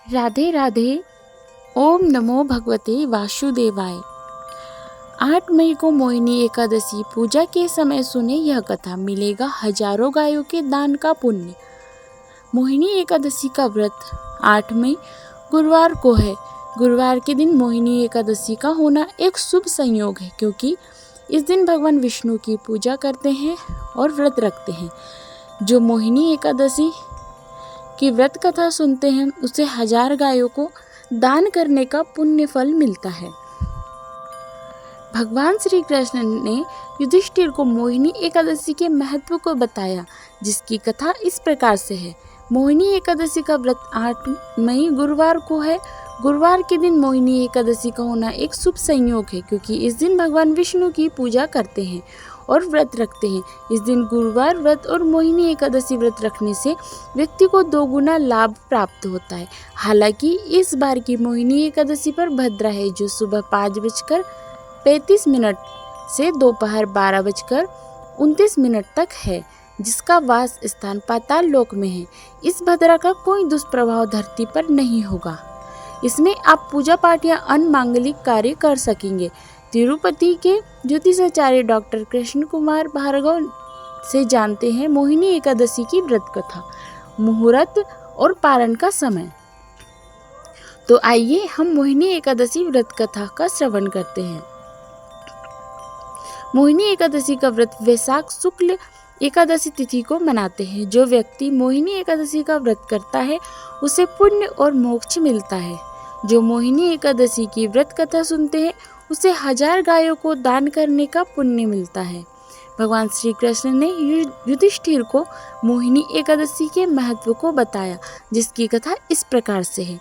राधे राधे। ओम नमो भगवते वासुदेवाय। 8 मई को मोहिनी एकादशी पूजा के समय सुने यह कथा, मिलेगा हजारों गायों के दान का पुण्य। मोहिनी एकादशी का व्रत 8 मई गुरुवार को है। गुरुवार के दिन मोहिनी एकादशी का होना एक शुभ संयोग है, क्योंकि इस दिन भगवान विष्णु की पूजा करते हैं और व्रत रखते हैं। जो मोहिनी एकादशी की व्रत कथा सुनते हैं उसे 1000 गायों को दान करने का पुण्य फल मिलता है। भगवान श्री कृष्ण ने युधिष्ठिर को मोहिनी एकादशी के महत्व को बताया, जिसकी कथा इस प्रकार से है। मोहिनी एकादशी का व्रत 8 मई गुरुवार को है। गुरुवार के दिन मोहिनी एकादशी का होना एक शुभ संयोग है, क्योंकि इस दिन भगवान विष्णु की पूजा करते हैं और व्रत रखते हैं। इस दिन गुरुवार व्रत और मोहिनी एकादशी व्रत रखने से व्यक्ति को 2 गुना लाभ प्राप्त होता है। हालांकि इस बार की मोहिनी एकादशी पर भद्रा है, जो सुबह 5:35 से दोपहर 12:29 तक है, जिसका वास स्थान पाताल लोक में है। इस भद्रा का कोई दुष्प्रभाव धरती पर नहीं होगा। इसमें आप पूजा पाठ या अन्य मांगलिक कार्य कर सकेंगे। तिरुपति के ज्योतिषाचार्य डॉक्टर कृष्ण कुमार भार्गव से जानते हैं मोहिनी एकादशी की व्रत कथा, मुहूर्त और पारण का समय। तो आइए हम मोहिनी एकादशी व्रत कथा का श्रवण करते हैं। मोहिनी एकादशी का व्रत वैशाख शुक्ल एकादशी तिथि को मनाते हैं। जो व्यक्ति मोहिनी एकादशी का व्रत करता है उसे पुण्य और मोक्ष मिलता है। जो मोहिनी एकादशी की व्रत कथा सुनते हैं उसे 1000 गायों को दान करने का पुण्य मिलता है। भगवान श्री कृष्ण ने युधिष्ठिर को मोहिनी एकादशी के महत्व को बताया, जिसकी कथा इस प्रकार से है।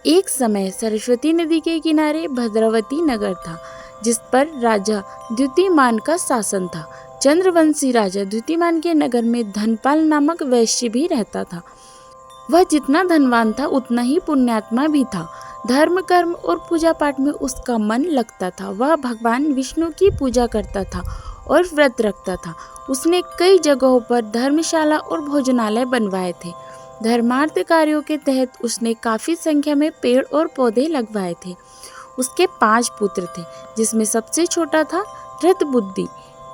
एक समय सरस्वती नदी के किनारे भद्रावती नगर था, जिस पर राजा द्युतिमान का शासन था। चंद्रवंशी राजा द्युतिमान के नगर में धनपाल नामक वैश्य भी रहता था। वह जितना धनवान था उतना ही पुण्यात्मा भी था। धर्म कर्म और पूजा पाठ में उसका मन लगता था। वह भगवान विष्णु की पूजा करता था और व्रत रखता था। उसने कई जगहों पर धर्मशाला और भोजनालय बनवाए थे। धर्मार्थ कार्यों के तहत उसने काफी संख्या में पेड़ और पौधे लगवाए थे। उसके 5 पुत्र थे, जिसमें सबसे छोटा था धृतबुद्धि।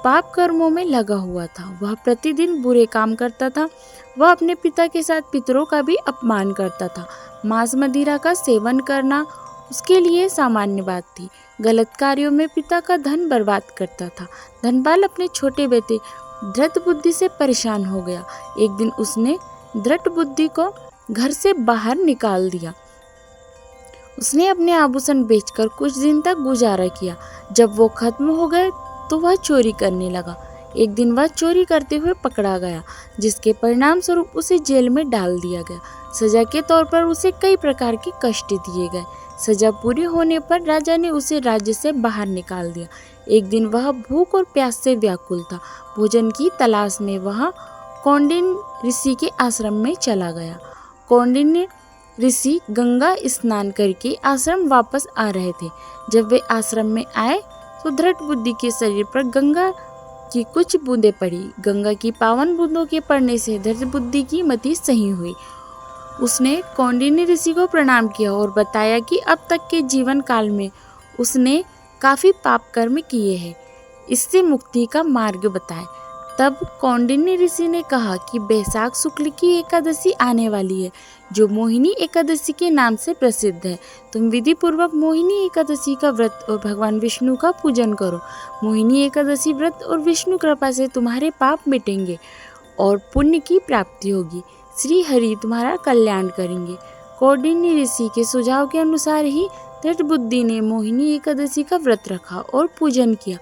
पाप कर्मों में लगा हुआ था। वह प्रतिदिन बुरे काम करता था। वह अपने पिता के साथ पितरों का भी अपमान करता था। मांस मदिरा का सेवन करना उसके लिए सामान्य बात थी। गलत कार्यों में पिता का धन बर्बाद करता था। धनपाल अपने छोटे बेटे धृतबुद्धि से परेशान हो गया। एक दिन उसने धृतबुद्धि को घर से बाहर निकाल दिया। उसने अपने आभूषण बेचकर कुछ दिन तक गुजारा किया। जब वो खत्म हो गए तो वह चोरी करने लगा। एक दिन वह चोरी करते हुए पकड़ा गया, जिसके परिणाम स्वरूप उसे जेल में डाल दिया गया। सजा के तौर पर उसे कई प्रकार के कष्ट दिए गए। सजा पूरी होने पर राजा ने उसे राज्य से बाहर निकाल दिया। एक दिन वह भूख और प्यास से व्याकुल था। भोजन की तलाश में वह कौंडिन्य ऋषि के आश्रम में चला गया। कौंडिन्य ऋषि गंगा स्नान करके आश्रम वापस आ रहे थे। जब वे आश्रम में आए तो धृतबुद्धि के शरीर पर गंगा की कुछ बूंदें पड़ी। गंगा की पावन बूंदों के पड़ने से धृतबुद्धि की मति सही हुई। उसने कौंडिन्य ऋषि को प्रणाम किया और बताया कि अब तक के जीवन काल में उसने काफी पाप कर्म किए हैं, इससे मुक्ति का मार्ग बताए। तब कौंडिन्य ऋषि ने कहा कि वैशाख शुक्ल की एकादशी आने वाली है, जो मोहिनी एकादशी के नाम से प्रसिद्ध है। तुम विधि पूर्वक मोहिनी एकादशी का व्रत और भगवान विष्णु का पूजन करो। मोहिनी एकादशी व्रत और विष्णु कृपा से तुम्हारे पाप मिटेंगे और पुण्य की प्राप्ति होगी। श्री हरि तुम्हारा कल्याण करेंगे। कौंडिन्य ऋषि के सुझाव के अनुसार ही धृतबुद्धि ने मोहिनी एकादशी का व्रत रखा और पूजन किया।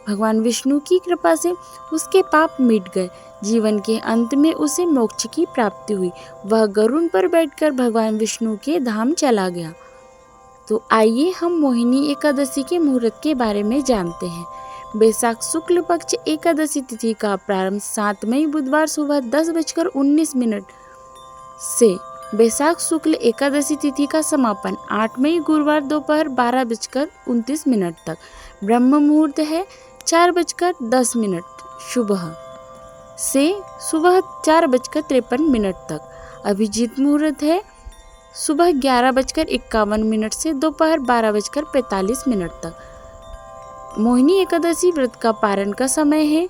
भगवान विष्णु की कृपा से उसके पाप मिट गए। जीवन के अंत में उसे मोक्ष की प्राप्ति हुई। वह गरुड़ पर बैठकर भगवान विष्णु के धाम चला गया। तो आइए हम मोहिनी एकादशी के मुहूर्त के बारे में जानते हैं। वैशाख शुक्ल पक्ष एकादशी तिथि का प्रारंभ 7 मई बुधवार सुबह 10:19 से वैशाख शुक्ल एकादशी तिथि का समापन 8 मई गुरुवार दोपहर 12:29 तक। ब्रह्म मुहूर्त है 4:10 सुबह से सुबह 4:53 तक। अभिजीत मुहूर्त है सुबह 11:51 से दोपहर 12:45 तक। मोहिनी एकादशी व्रत का पारण का समय है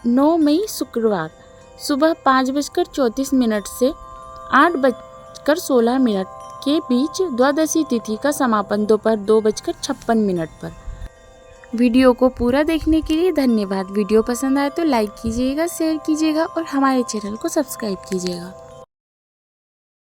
9 मई शुक्रवार सुबह 5:34 से 8:16 के बीच। द्वादशी तिथि का समापन दोपहर 2:56 पर। वीडियो को पूरा देखने के लिए धन्यवाद। वीडियो पसंद आए तो लाइक कीजिएगा, शेयर कीजिएगा और हमारे चैनल को सब्सक्राइब कीजिएगा।